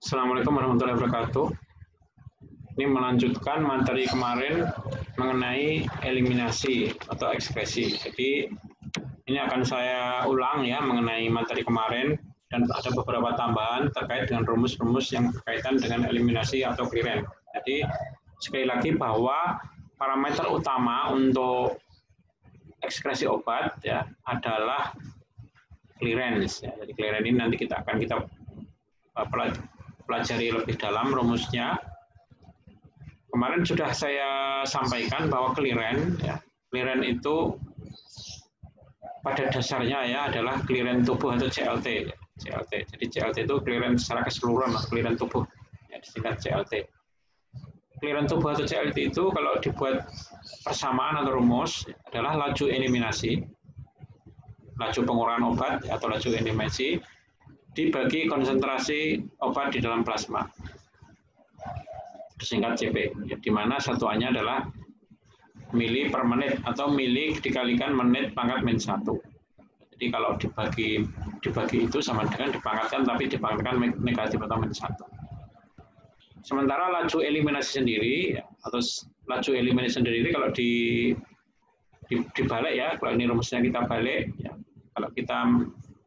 Assalamualaikum warahmatullahi wabarakatuh. Ini melanjutkan materi kemarin mengenai eliminasi atau ekspresi. Jadi ini akan saya ulang ya mengenai materi kemarin dan ada beberapa tambahan terkait dengan rumus-rumus yang berkaitan dengan eliminasi atau clearance. Jadi sekali lagi bahwa parameter utama untuk ekspresi obat ya adalah clearance. Ya. Jadi clearance ini nanti kita pelajari lebih dalam rumusnya. Kemarin sudah saya sampaikan bahwa clearance itu pada dasarnya ya adalah clearance tubuh atau CLT. Jadi CLT itu clearance secara keseluruhan atau clearance tubuh, ya, disingkat CLT. Clearance tubuh atau CLT itu kalau dibuat persamaan atau rumus adalah laju eliminasi, laju pengurangan obat atau laju eliminasi dibagi konsentrasi obat di dalam plasma, disingkat CP, ya, di mana satuannya adalah mili per menit atau mili dikalikan menit pangkat min 1. Jadi kalau dibagi itu sama dengan dipangkatkan tapi dipangkatkan negatif atau min 1. Sementara laju eliminasi sendiri atau laju eliminasi sendiri kalau dibalik ya, kalau ini rumusnya kita balik ya, kalau kita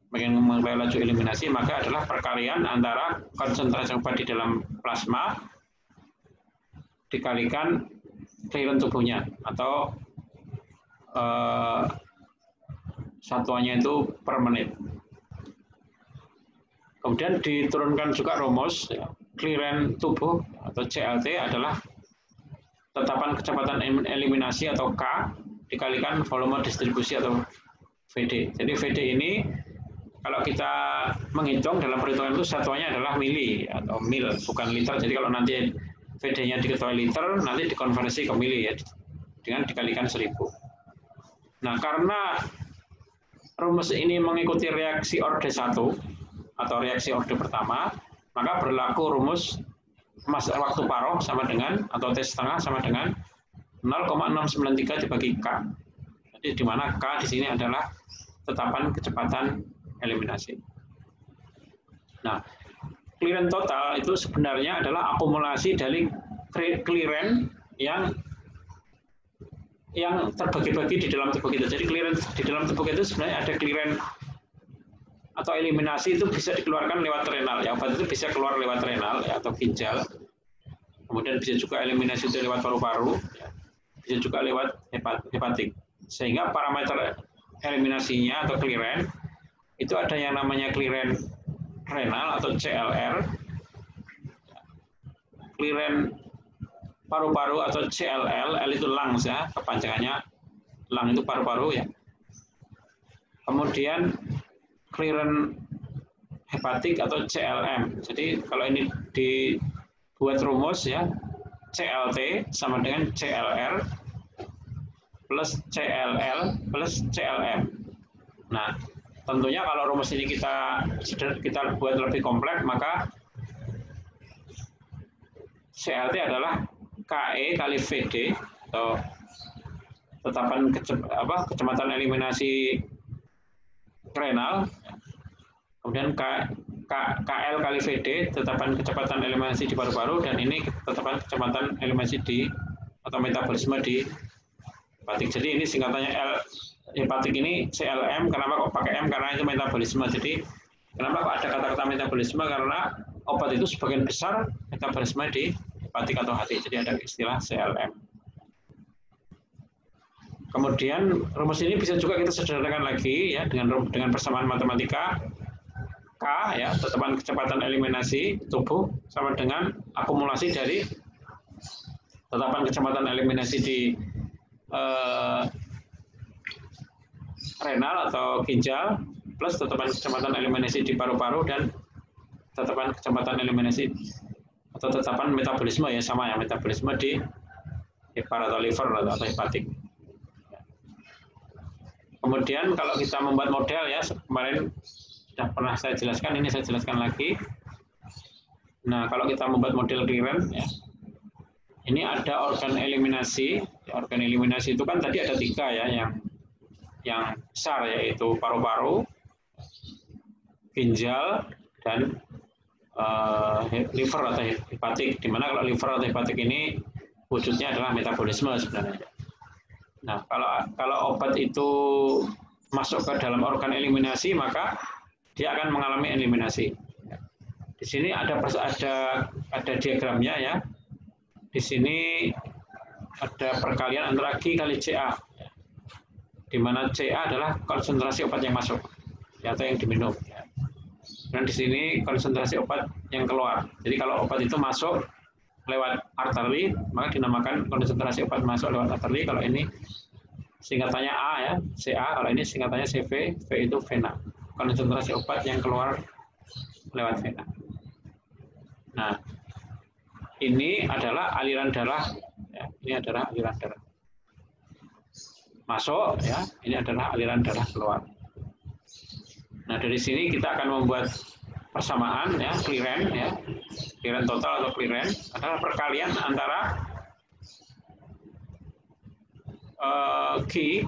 ingin mengetahui laju eliminasi maka adalah perkalian antara konsentrasi obat di dalam plasma dikalikan clearance tubuhnya atau satuannya itu per menit. Kemudian diturunkan juga rumus ya, clearance tubuh atau CLT adalah tetapan kecepatan eliminasi atau K dikalikan volume distribusi atau VD. Jadi VD ini kalau kita menghitung dalam perhitungan itu satuannya adalah mili atau mil, bukan liter. Jadi kalau nanti VD-nya diketahui liter, nanti dikonversi ke mili ya, dengan dikalikan 1000. Nah, karena rumus ini mengikuti reaksi orde 1 atau reaksi orde pertama, maka berlaku rumus waktu paruh sama dengan, atau T setengah sama dengan 0,693 dibagi K. Jadi di mana K di sini adalah tetapan kecepatan eliminasi. Nah, clearance total itu sebenarnya adalah akumulasi dari clearance yang terbagi-bagi di dalam tubuh kita. Jadi clearance di dalam tubuh kita sebenarnya ada clearance atau eliminasi itu bisa dikeluarkan lewat renal. Ya, obat itu bisa keluar lewat renal ya, atau ginjal. Kemudian bisa juga eliminasi itu lewat paru-paru, ya. Bisa juga lewat hepatik. Sehingga parameter eliminasinya atau clearance itu ada yang namanya clearance renal atau CLR, clearance paru-paru atau CLL, L itu lungs ya, kepanjangannya lung itu paru-paru ya. Kemudian clearance hepatik atau CLM. Jadi kalau ini dibuat rumus ya, CLT sama dengan CLR plus CLL plus CLM. Nah, tentunya kalau rumus ini kita buat lebih kompleks, maka CLT adalah KE kali VD atau tetapan kecepatan eliminasi renal, kemudian KL kali VD tetapan kecepatan eliminasi di paru-paru, dan ini tetapan kecepatan eliminasi di atau metabolisme di hepatik. Jadi ini singkatannya L hepatik ini CLM. Kenapa kok pakai M? Karena itu metabolisme. Jadi kenapa kok ada kata-kata metabolisme? Karena obat itu sebagian besar metabolisme di hepatik atau hati. Jadi ada istilah CLM. Kemudian rumus ini bisa juga kita sederhanakan lagi ya dengan persamaan matematika. K ya, tetapan kecepatan eliminasi tubuh sama dengan akumulasi dari tetapan kecepatan eliminasi di renal atau ginjal plus tetapan kecepatan eliminasi di paru-paru dan tetapan kecepatan eliminasi atau tetapan metabolisme ya, sama ya, metabolisme di hepar atau liver atau hepatik. Kemudian kalau kita membuat model ya, kemarin sudah pernah saya jelaskan, ini saya jelaskan lagi. Nah, kalau kita membuat model clearance ya, ini ada organ eliminasi. Organ eliminasi itu kan tadi ada 3 ya, yang besar yaitu paru-paru, ginjal, dan liver atau hepatik, di mana kalau liver atau hepatik ini wujudnya adalah metabolisme sebenarnya. Nah, kalau obat itu masuk ke dalam organ eliminasi, maka dia akan mengalami eliminasi. Di sini ada diagramnya ya. Di sini ada perkalian antara Q kali Ca, di mana Ca adalah konsentrasi obat yang masuk atau yang diminum. Dan di sini konsentrasi obat yang keluar. Jadi kalau obat itu masuk lewat arteri, maka dinamakan konsentrasi obat masuk lewat arteri. Kalau ini singkatannya A ya, Ca. Kalau ini singkatannya CV, V itu vena. Konsentrasi obat yang keluar lewat vena. Nah, ini adalah aliran darah. Ya, ini adalah aliran darah masuk. Ya, ini adalah aliran darah keluar. Nah, dari sini kita akan membuat persamaan ya, clearance ya, clearance total atau clearance adalah perkalian antara Q,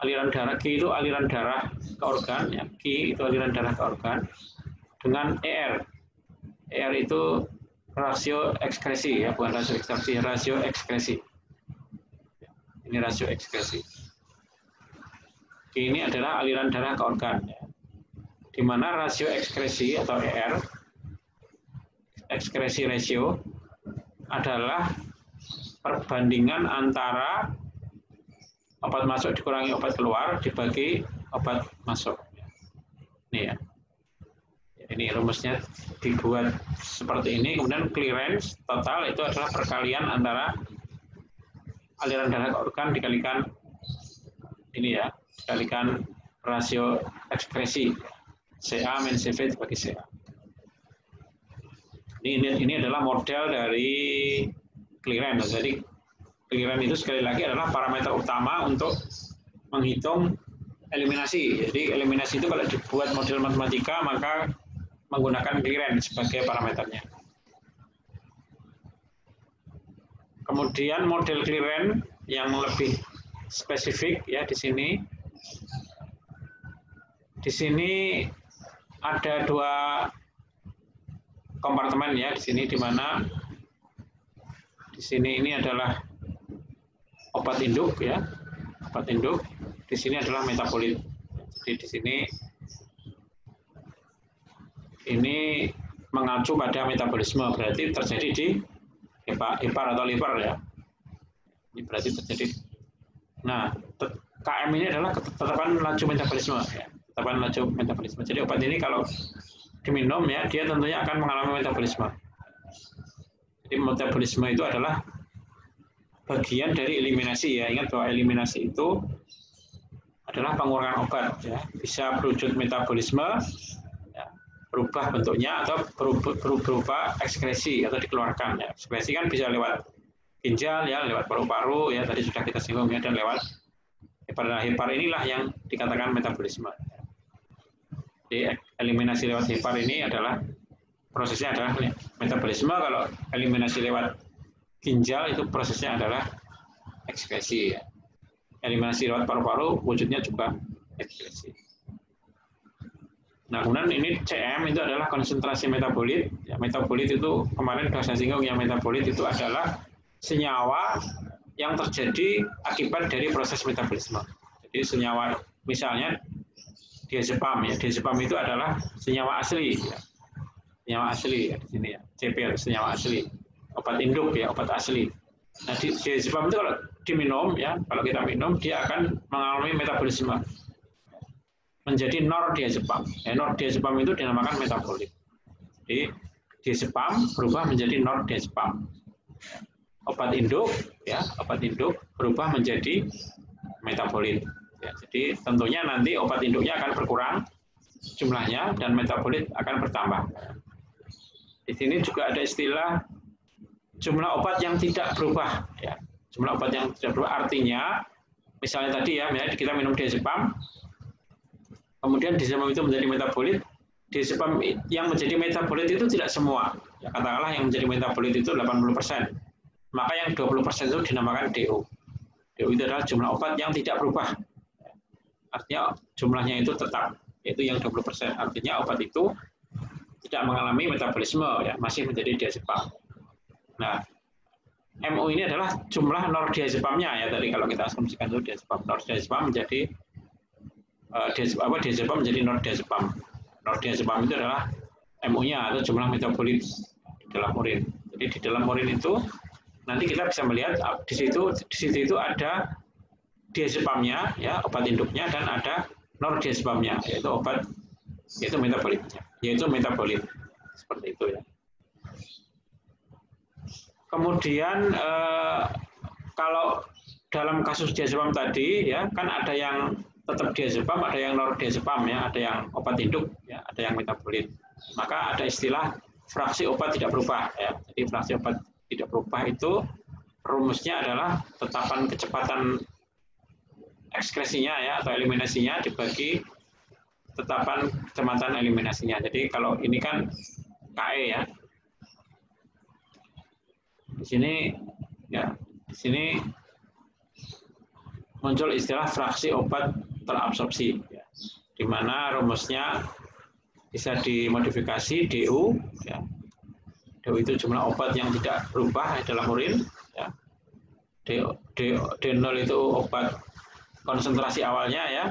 aliran darah. Q itu aliran darah ke organ ya, Q itu aliran darah ke organ dengan ER. ER itu rasio ekskresi ya, bukan rasio ekstraksi, rasio ekskresi. Ini rasio ekskresi. Ini adalah aliran darah ke organ, ya. Di mana rasio ekskresi atau ER, ekskresi ratio, adalah perbandingan antara obat masuk dikurangi obat keluar dibagi obat masuk. Ini ya. Ini rumusnya dibuat seperti ini. Kemudian clearance total itu adalah perkalian antara aliran darah ke organ dikalikan ini ya, dikalikan rasio ekspresi Ca min CV dibagi Ca. Ini adalah model dari clearance. Jadi clearance itu sekali lagi adalah parameter utama untuk menghitung eliminasi. Jadi eliminasi itu kalau dibuat model matematika maka menggunakan clearance sebagai parameternya. Kemudian model clearance yang lebih spesifik ya di sini. Di sini ada dua kompartemen ya di sini, di mana di sini ini adalah obat induk ya, obat induk. Di sini adalah metabolit. Jadi di sini ini mengacu pada metabolisme, berarti terjadi di hepar atau liver ya. Ini berarti terjadi. Nah, KM ini adalah ketetapan laju metabolisme ya. Ketetapan laju metabolisme. Jadi obat ini kalau diminum ya, dia tentunya akan mengalami metabolisme. Jadi metabolisme itu adalah bagian dari eliminasi ya. Ingat bahwa eliminasi itu adalah pengurangan obat ya. Bisa berwujud metabolisme, berubah bentuknya atau berubah ekskresi atau dikeluarkan ya. Ekskresi kan bisa lewat ginjal ya, lewat paru-paru ya, tadi sudah kita singgung ya, dan lewat hepar inilah yang dikatakan metabolisme. Jadi eliminasi lewat hepar ini adalah prosesnya adalah metabolisme. Kalau eliminasi lewat ginjal itu prosesnya adalah ekskresi ya. Eliminasi lewat paru-paru wujudnya juga ekskresi. Nah, kemudian ini CM itu adalah konsentrasi metabolit. Ya, metabolit itu kemarin sudah saya singgung ya, metabolit itu adalah senyawa yang terjadi akibat dari proses metabolisme. Jadi senyawa misalnya diazepam ya, diazepam itu adalah senyawa asli ya. Senyawa asli ya di sini ya. CP senyawa asli. Obat induk ya, obat asli. Nah, diazepam itu kalau diminum ya, kalau kita minum dia akan mengalami metabolisme menjadi nordiazepam. Ya, nordiazepam itu dinamakan metabolit. Jadi diazepam berubah menjadi nordiazepam. Obat induk ya, obat induk berubah menjadi metabolit. Ya, jadi tentunya nanti obat induknya akan berkurang jumlahnya dan metabolit akan bertambah. Di sini juga ada istilah jumlah obat yang tidak berubah ya. Jumlah obat yang tidak berubah artinya misalnya tadi ya, misalnya kita minum diazepam, kemudian diazepam itu menjadi metabolit. Diazepam yang menjadi metabolit itu tidak semua. Ya, katakanlah yang menjadi metabolit itu 80%. Maka yang 20% itu dinamakan DO. DO itu adalah jumlah obat yang tidak berubah. Artinya jumlahnya itu tetap, yaitu yang 20%. Artinya obat itu tidak mengalami metabolisme, ya, masih menjadi diazepam. Nah, MU ini adalah jumlah nordiazepamnya, ya, tadi kalau kita asumsikan itu diazepam. Nordiazepam menjadi diazepam menjadi nordiazepam. Nordiazepam itu adalah MU-nya atau jumlah metabolit di dalam urin. Jadi di dalam urin itu nanti kita bisa melihat di situ itu ada diazepamnya, ya, obat induknya, dan ada nordiazepamnya, yaitu obat, yaitu metabolitnya, yaitu metabolit, seperti itu, ya. Kemudian kalau dalam kasus diazepam tadi, ya, kan ada yang tetap diazepam, ada yang nordiazepam, ya, ada yang obat induk, ya, ada yang metabolit. Maka ada istilah fraksi obat tidak berubah, ya. Jadi fraksi obat tidak berubah itu rumusnya adalah tetapan kecepatan ekskresinya, ya, atau eliminasinya dibagi tetapan kecepatan eliminasinya. Jadi kalau ini kan KE, ya. Di sini, ya, di sini muncul istilah fraksi obat terabsorpsi, ya, di mana rumusnya bisa dimodifikasi DU, ya. DU itu jumlah obat yang tidak berubah dalam urin, ya. D0 itu obat konsentrasi awalnya, ya.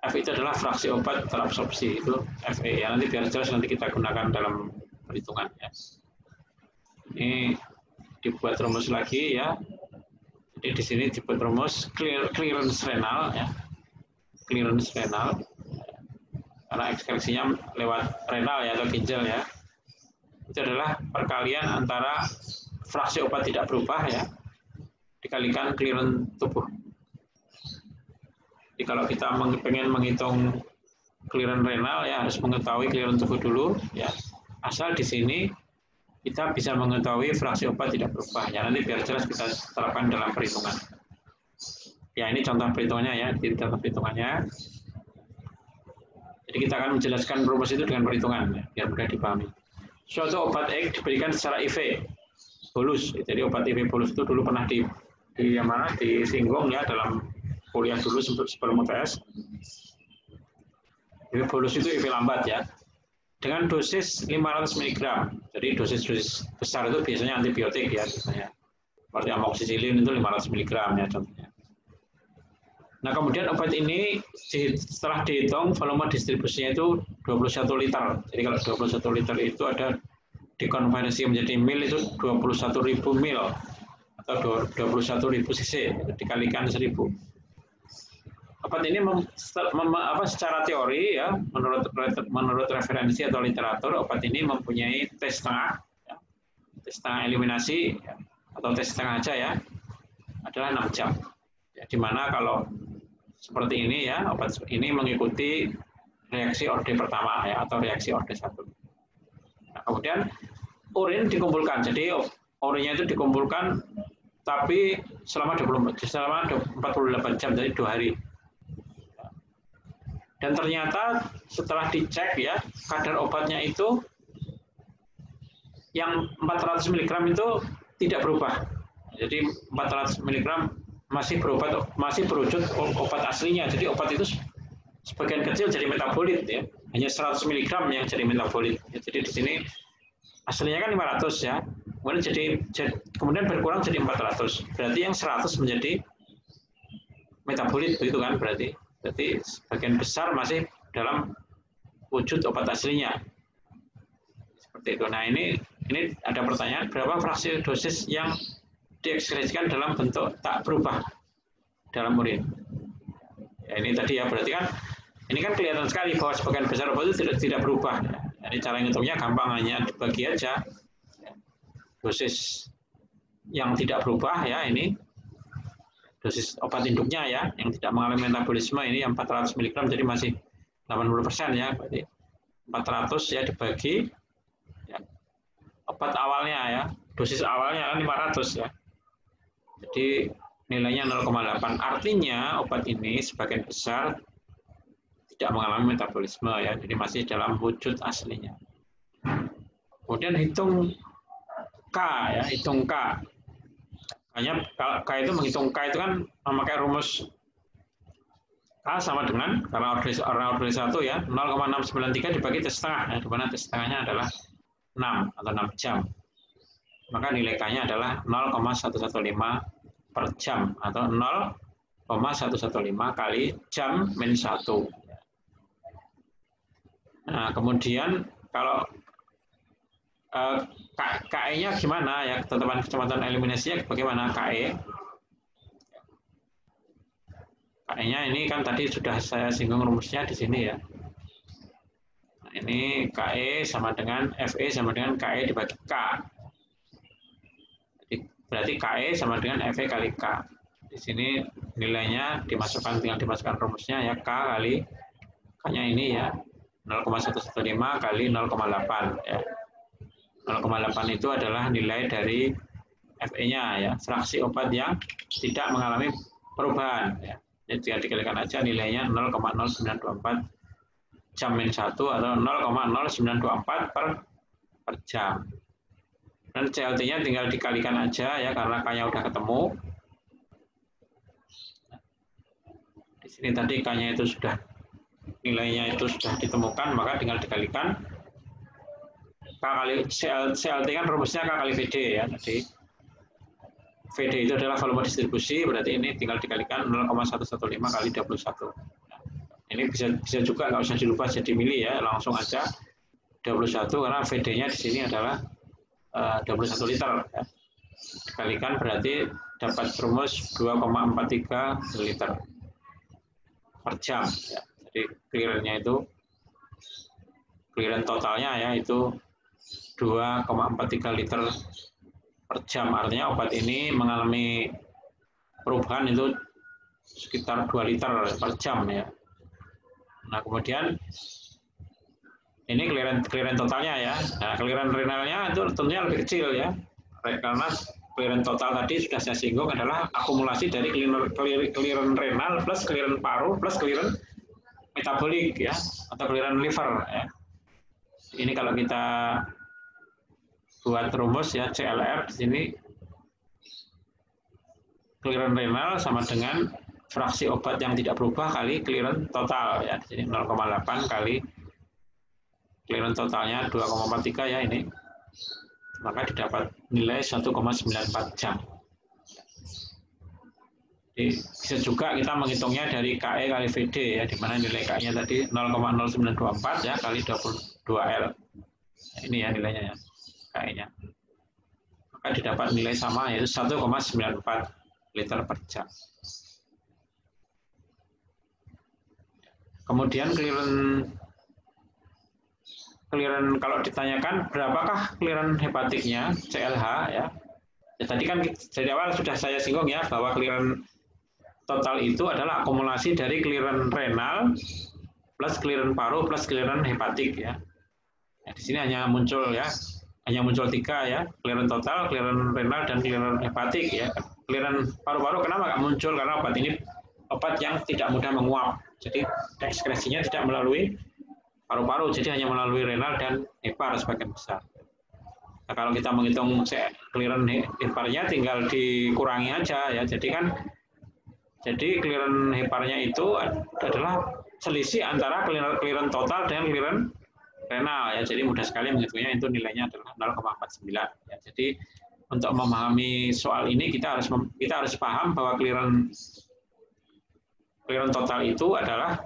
F itu adalah fraksi obat terabsorpsi, itu FE, ya. Nanti biar jelas nanti kita gunakan dalam perhitungan, ya. Ini dibuat rumus lagi, ya. Jadi di sini dibuat rumus clearance renal, ya. Clearance renal, karena ekskresinya lewat renal, ya, atau ginjal, ya. Itu adalah perkalian antara fraksi obat tidak berubah, ya, dikalikan clearance tubuh. Jadi kalau kita pengen menghitung clearance renal, ya, harus mengetahui clearance tubuh dulu, ya. Asal di sini kita bisa mengetahui fraksi obat tidak berubah, ya. Nanti biar jelas kita terapkan dalam perhitungan. Ya, ini contoh perhitungannya, ya, di contoh perhitungannya. Jadi kita akan menjelaskan rumus itu dengan perhitungan, ya, biar mudah dipahami. Suatu obat X diberikan secara IV bolus. Jadi obat IV bolus itu dulu pernah disinggung, ya, dalam kuliah dulu sebelum UTS. IV bolus itu IV lambat, ya, dengan dosis 500 mg. Jadi dosis besar itu biasanya antibiotik, ya, biasanya. Seperti amoxicillin itu 500 mg, ya, contohnya. Nah, kemudian obat ini setelah dihitung volume distribusinya itu 21 liter. Jadi kalau 21 liter itu ada dikonversi menjadi mil itu 21.000 mil atau 21.000 cc, dikalikan 1.000. Obat ini secara teori, ya, menurut referensi atau literatur, obat ini mempunyai tes setengah, ya, tes setengah eliminasi, ya, atau tes setengah aja, ya, adalah 6 jam. Ya, di mana kalau seperti ini, ya, obat ini mengikuti reaksi orde pertama, ya, atau reaksi orde 1. Nah, kemudian urin dikumpulkan. Jadi urinnya itu dikumpulkan, tapi selama 48 jam, jadi 2 hari. Dan ternyata setelah dicek, ya, kadar obatnya itu yang 400 mg itu tidak berubah. Jadi 400 mg masih berwujud obat aslinya. Jadi obat itu sebagian kecil jadi metabolit, ya. Hanya 100 mg yang jadi metabolit. Ya, jadi di sini aslinya kan 500, ya. Kemudian berkurang jadi 400. Berarti yang 100 menjadi metabolit, begitu kan berarti. Berarti sebagian besar masih dalam wujud obat aslinya. Seperti itu. Nah, ini ada pertanyaan, berapa fraksi dosis yang diekskresikan dalam bentuk tak berubah dalam urin? Ya, ini tadi, ya, berarti kan ini kan kelihatan sekali bahwa sebagian besar obat itu tidak berubah. Jadi cara ngitungnya gampang, hanya dibagi aja. Dosis yang tidak berubah, ya, ini dosis obat induknya, ya, yang tidak mengalami metabolisme ini yang 400 mg, jadi masih 80%, ya, berarti 400, ya, dibagi, ya, obat awalnya, ya, dosis awalnya kan 500, ya, jadi nilainya 0,8. Artinya obat ini sebagian besar tidak mengalami metabolisme, ya, jadi masih dalam wujud aslinya. Kemudian hitung K, ya, hitung K. Hanya K itu menghitung K itu kan memakai rumus K sama dengan, karena order 1 ya, 0,693 dibagi T setengah, ya, di mana T setengahnya adalah 6 atau 6 jam. Maka nilai K-nya adalah 0,115 per jam atau 0,115 kali jam min 1. Nah, kemudian kalau KE-nya gimana ya, ketetapan kecepatan eliminasinya bagaimana KE? KE-nya ini kan tadi sudah saya singgung rumusnya di sini ya. Nah, ini KE sama dengan FE sama dengan KE dibagi K. Berarti KE sama dengan FE kali K. Di sini nilainya tinggal dimasukkan rumusnya ya, K kali K-nya ini ya, 0,115 kali 0,8 ya. 0,8 itu adalah nilai dari FE-nya ya, fraksi obat yang tidak mengalami perubahan ya. Jadi tinggal dikalikan aja nilainya 0,0924 jam min 1 atau 0,0924 per jam. Dan CLT-nya tinggal dikalikan aja ya, karena K-nya udah ketemu. Di sini tadi K-nya itu sudah, nilainya itu sudah ditemukan, maka tinggal dikalikan K kali CLT kan rumusnya K kali VD ya tadi. VD itu adalah volume distribusi, berarti ini tinggal dikalikan 0,115 kali 21. Ini bisa juga nggak usah dilupa jadi mili ya, langsung aja 21 karena VD-nya di sini adalah 21 liter. Ya. Dikalikan berarti dapat rumus 2,43 liter per jam. Ya. Jadi clearance-nya itu, clearance totalnya ya itu 2,43 liter per jam. Artinya obat ini mengalami perubahan itu sekitar 2 liter per jam ya. Nah, kemudian ini clearance totalnya ya. Nah, clearance renalnya itu tentunya lebih kecil ya. Karena clearance total tadi sudah saya singgung adalah akumulasi dari clearance renal plus clearance paru plus clearance metabolik ya, atau clearance liver ya. Ini kalau kita buat rumus ya, CLR di sini clearance renal sama dengan fraksi obat yang tidak berubah kali clearance total ya. Di sini 0,8 kali clearance totalnya 2,43 ya ini. Maka didapat nilai 1,94 jam. Jadi bisa juga kita menghitungnya dari KE kali VD ya, di mana nilai KE-nya tadi 0,0924 ya kali 22L. Nah, ini ya nilainya ya, KE-nya. Maka didapat nilai sama yaitu 1,94 liter per jam. Kemudian clearance kalau ditanyakan berapakah clearance hepatiknya CLH ya. Ya tadi kan dari awal sudah saya singgung ya bahwa clearance total itu adalah akumulasi dari clearance renal plus clearance paru plus clearance hepatik ya. Nah, di sini hanya muncul 3 ya, clearance total, clearance renal dan clearance hepatik ya. Clearance paru-paru kenapa nggak muncul? Karena obat ini obat yang tidak mudah menguap. Jadi ekskresinya tidak melalui paru-paru, jadi hanya melalui renal dan hepar sebagian besar. Nah, kalau kita menghitung clearance heparnya tinggal dikurangi aja ya. Jadi clearance heparnya itu adalah selisih antara clearance total dengan clearance renal ya. Jadi mudah sekali menghitungnya, itu nilainya adalah 0,49 ya. Jadi untuk memahami soal ini kita harus paham bahwa clearance total itu adalah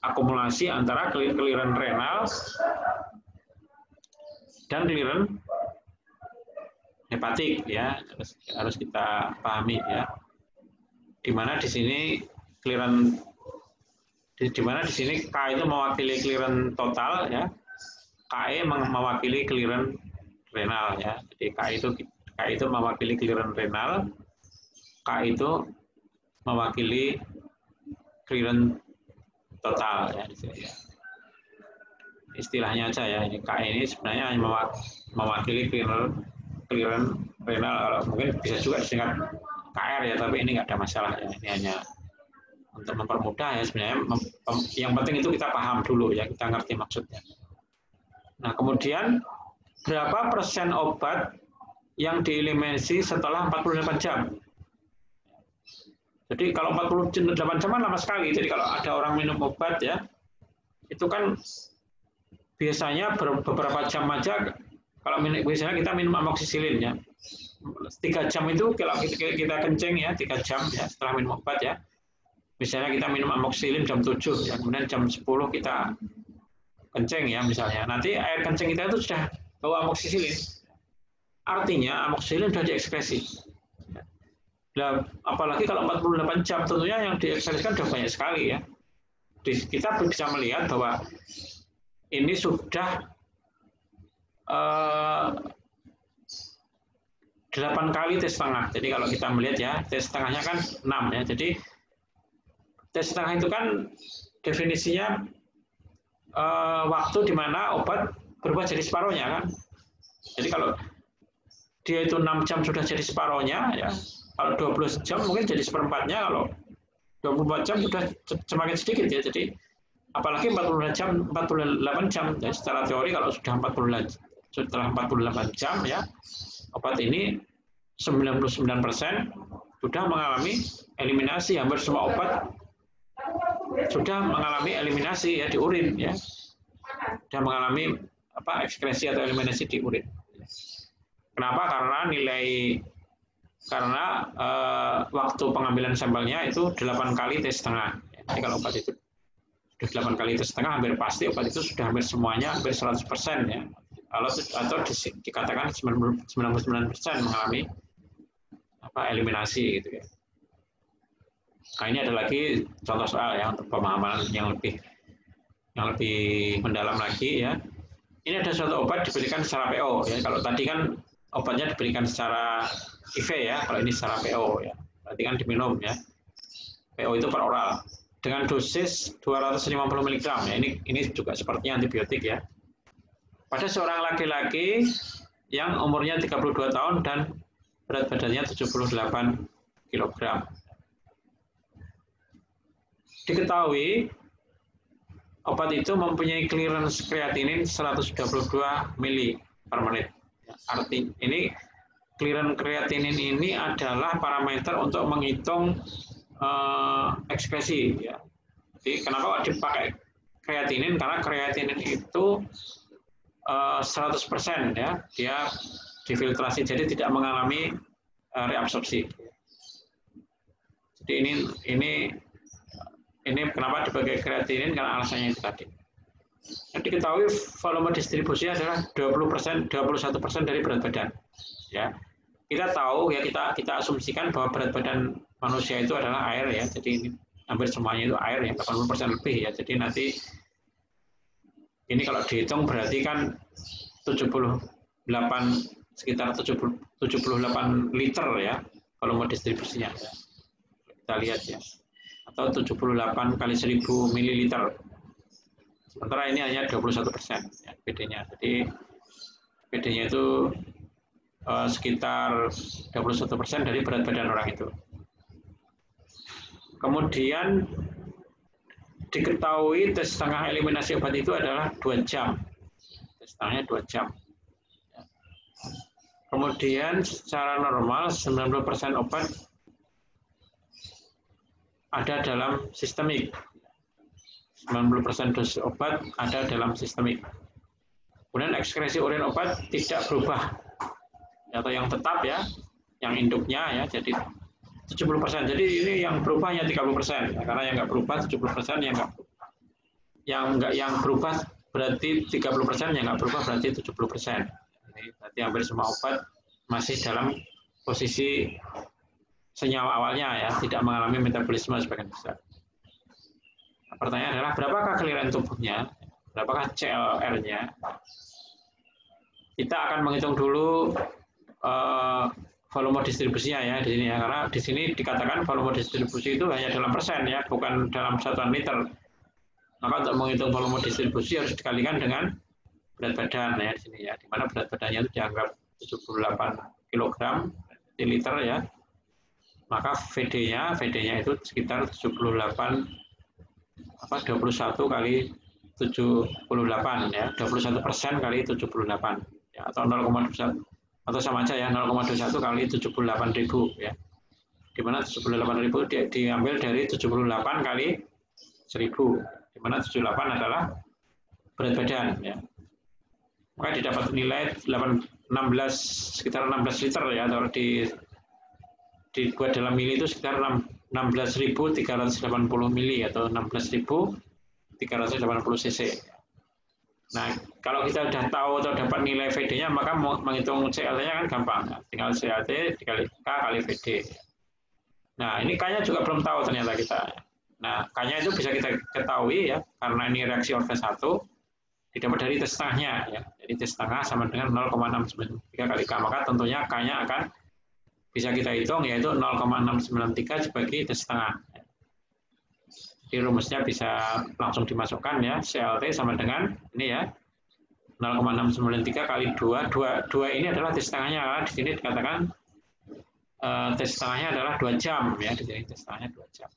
akumulasi antara clearance renal dan clearance hepatik ya, harus kita pahami ya. Dimana di sini K itu mewakili clearance total ya, KE mewakili clearance renal ya. Jadi K itu mewakili clearance renal, K itu mewakili clearance total ya di sini ya. Istilahnya aja ya, ini K ini sebenarnya hanya mewakili clearance renal. Kalau mungkin bisa juga disingkat KR ya, tapi ini nggak ada masalah ya. Ini hanya untuk mempermudah ya sebenarnya. Yang penting itu kita paham dulu ya, kita ngerti maksudnya. Nah, kemudian berapa persen obat yang dieliminasi setelah 48 jam? Jadi kalau 48 jam kan lama sekali. Jadi kalau ada orang minum obat ya, itu kan biasanya beberapa jam aja. Kalau biasanya kita minum amoksisilin ya, 3 jam itu kalau kita kencing ya, 3 jam ya setelah minum obat ya. Misalnya kita minum amoksisilin jam 7 ya, kemudian jam 10 kita kencing ya misalnya. Nanti air kencing kita itu sudah bau amoksisilin. Artinya amoksisilin sudah diekskresi. Nah, apalagi kalau 48 jam tentunya yang diekspresikan sudah banyak sekali ya. Kita bisa melihat bahwa ini sudah 8 kali tes setengah. Jadi kalau kita melihat ya, tes setengahnya kan 6 ya. Jadi tes setengah itu kan definisinya waktu di mana obat berubah jadi separuhnya kan. Jadi kalau dia itu 6 jam sudah jadi separuhnya ya. Kalau 12 jam mungkin jadi seperempatnya, kalau 24 jam sudah semakin sedikit ya. Jadi apalagi 48 jam ya, secara teori kalau sudah 48 jam ya, obat ini 99% sudah mengalami eliminasi. Hampir semua obat sudah mengalami eliminasi ya di urin ya. Sudah mengalami ekskresi atau eliminasi di urin. Kenapa? Karena waktu pengambilan sampelnya itu 8 kali tes setengah. Jadi kalau obat itu sudah 8 kali tes setengah, hampir pasti obat itu sudah hampir semuanya, hampir 100% ya. Atau dikatakan 99% mengalami eliminasi gitu ya. Nah, ini ada lagi contoh soal ya untuk pemahaman yang lebih mendalam lagi ya. Ini ada suatu obat diberikan secara PO ya. Kalau tadi kan obatnya diberikan secara IV ya, kalau ini secara PO ya. Berarti kan diminum ya. PO itu per oral dengan dosis 250 mg ya. Ini juga sepertinya antibiotik ya. Pada seorang laki-laki yang umurnya 32 tahun dan berat badannya 78 kg. Diketahui obat itu mempunyai clearance kreatinin 122 mili per menit. Arti ini clearance kreatinin ini adalah parameter untuk menghitung ekskresi. Ya. Jadi kenapa dipakai kreatinin? Karena kreatinin itu 100% ya, dia difiltrasi jadi tidak mengalami reabsorpsi. Jadi ini kenapa dipakai kreatinin, karena alasannya itu tadi. Yang diketahui volume distribusi adalah 21% dari berat badan. Ya, kita tahu ya, kita asumsikan bahwa berat badan manusia itu adalah air ya. Jadi ini hampir semuanya itu air ya, 80% lebih ya. Jadi nanti ini kalau dihitung berarti kan sekitar 78 liter ya volume distribusinya. Ya. Kita lihat ya. Atau 78 kali 1000 ml. Sementara ini hanya 21% ya, PD-nya. Jadi PD-nya itu sekitar 21% dari berat badan orang itu. Kemudian diketahui tes setengah eliminasi obat itu adalah 2 jam. Tes setengahnya 2 jam. Kemudian secara normal 90% obat ada dalam sistemik. 90% dosis obat ada dalam sistemik. Kemudian ekskresi urin obat tidak berubah. Atau yang tetap ya, yang induknya ya, jadi 70%. Jadi ini yang berubah hanya 30%. Ya, karena yang nggak berubah 70%, yang berubah berarti 30%, yang nggak berubah berarti 70%. Jadi berarti hampir semua obat masih dalam posisi senyawa awalnya ya, tidak mengalami metabolisme sebagian besar. Nah, pertanyaan adalah berapakah clearance tubuhnya, berapakah CLR-nya? Kita akan menghitung dulu volume distribusinya ya di sini ya, karena di sini dikatakan volume distribusi itu hanya dalam persen ya, bukan dalam satuan liter. Maka untuk menghitung volume distribusi harus dikalikan dengan berat badan ya di sini ya, di mana berat badannya itu dianggap 78 kg per liter ya. Maka VD-nya itu sekitar 21 kali 78 ya, 21% kali 78 ya, atau 0,21 atau sama aja ya, 0,21 kali 78.000 ya, di mana 78.000 diambil dari 78 kali 1000, di mana 78 adalah berat badan. Ya. Maka didapat nilai 16, sekitar 16 liter ya, atau dibuat dalam mili itu sekitar 16.380 mili atau 16.380 cc. Nah, kalau kita sudah tahu atau dapat nilai VD-nya, maka menghitung CLT-nya kan gampang. Tinggal CLT dikali K kali VD. Nah, ini K-nya juga belum tahu ternyata kita. Nah, K-nya itu bisa kita ketahui ya, karena ini reaksi organ 1, didapat dari T setengahnya. Ya. Jadi T setengah sama dengan 0,693 kali K. Maka tentunya K-nya akan bisa kita hitung, yaitu 0,693 dibagi T setengah. Jadi rumusnya bisa langsung dimasukkan ya, CLT sama dengan ini ya, 0,693 kali 2. 2 ini adalah T setengahnya, karena di sini dikatakan T setengahnya adalah 2 jam ya, di sini T setengahnya 2 jam.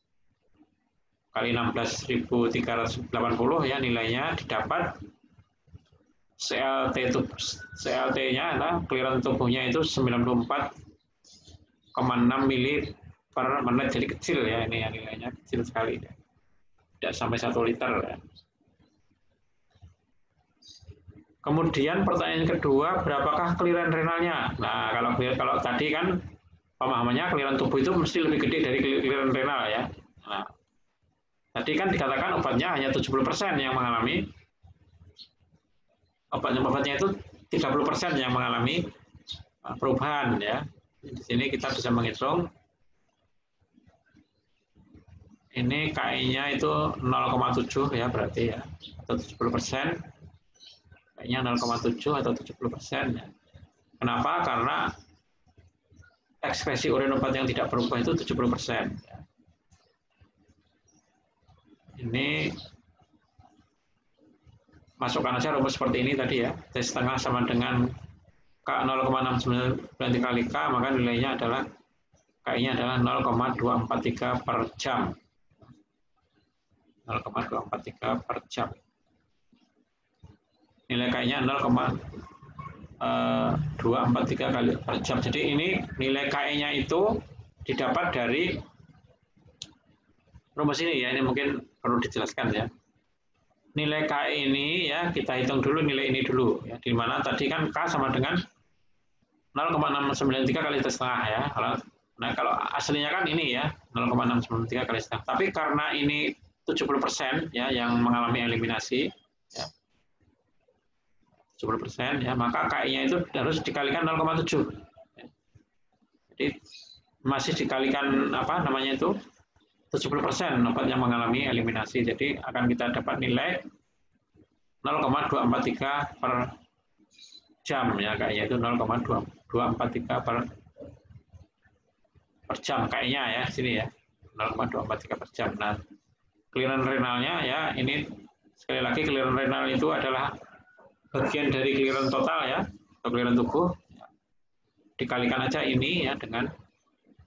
Kali 16.380 ya nilainya didapat. CLT-nya adalah clearance tubuhnya itu 94,6 mili per menit, jadi kecil ya, ini ya nilainya kecil sekali ya. Tidak sampai 1 liter. Ya. Kemudian pertanyaan kedua, berapakah clearance renalnya? Nah, kalau tadi kan pemahamannya clearance tubuh itu mesti lebih gede dari clearance renal ya. Nah, tadi kan dikatakan obatnya hanya 70% yang mengalami, obatnya itu 30% yang mengalami perubahan ya. Di sini kita bisa menghitung. Ini KI-nya itu 0,7 ya berarti ya, atau 70%. KI-nya 0,7 atau 70% ya. Kenapa? Karena ekspresi urin obat yang tidak berubah itu 70%. Ya. Ini masukkan aja rumus seperti ini tadi ya, T setengah sama dengan K 0,693 kali K, maka nilainya adalah KI-nya adalah 0,243 per jam. 0,243 per jam. Nilai KI-nya 0,243 kali per jam. Jadi ini nilai KI-nya itu didapat dari rumus ini ya, ini mungkin perlu dijelaskan ya. Nilai KI ini ya kita hitung dulu nilai ini dulu ya, di mana tadi kan K sama dengan 0,693 kali T setengah ya. Nah kalau aslinya kan ini ya 0,693 kali setengah. Tapi karena ini 70% ya yang mengalami eliminasi ya. 70% ya, maka KI-nya itu harus dikalikan 0,7. Ya. Jadi masih dikalikan apa namanya itu 70% obat yang mengalami eliminasi. Jadi akan kita dapat nilai 0,243 per jam ya, KI-nya itu 0,243 per jam KI-nya ya sini ya 0,243 per jam. Nah, clearance renalnya ya ini sekali lagi clearance renal itu adalah bagian dari clearance total ya atau clearance tubuh. Dikalikan aja ini ya dengan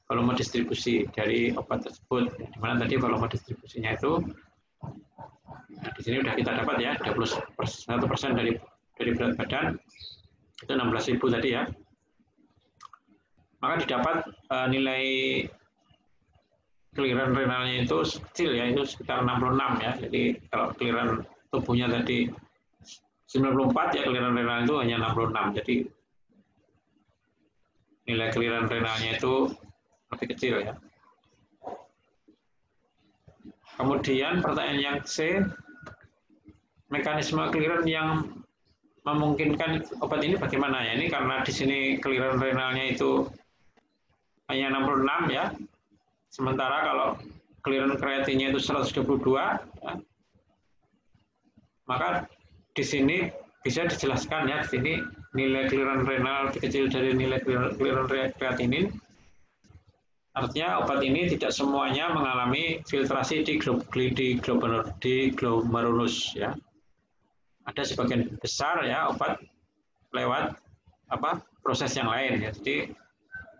volume distribusi dari obat tersebut. Di mana tadi volume distribusinya itu nah, di sini sudah kita dapat ya 21% dari berat badan itu 16.000 tadi ya. Maka didapat nilai clearance renalnya itu kecil ya, itu sekitar 66 ya. Jadi kalau clearance tubuhnya tadi 94 ya, clearance renal itu hanya 66. Jadi nilai clearance renalnya itu lebih kecil ya. Kemudian pertanyaan yang C, mekanisme clearance yang memungkinkan obat ini bagaimana ya? Ini karena di sini clearance renalnya itu hanya 66 ya. Sementara kalau clearance kreatinnya itu 122 ya, maka di sini bisa dijelaskan ya, di sini nilai clearance renal lebih kecil dari nilai clearance kreatinin. Artinya obat ini tidak semuanya mengalami filtrasi di glomerulus ya. Ada sebagian besar ya obat lewat proses yang lain ya. Jadi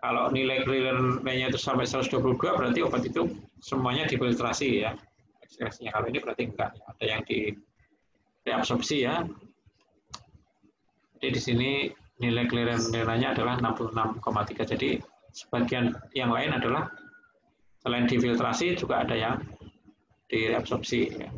kalau nilai clearance-nya itu sampai 122 berarti obat itu semuanya difiltrasi ya. Ekspresinya kalau ini berarti enggak, ada yang di reabsorpsi ya. Jadi di sini nilai clearance-nya adalah 66,3. Jadi sebagian yang lain adalah Selain difiltrasi juga ada yang direabsorpsi. Ya.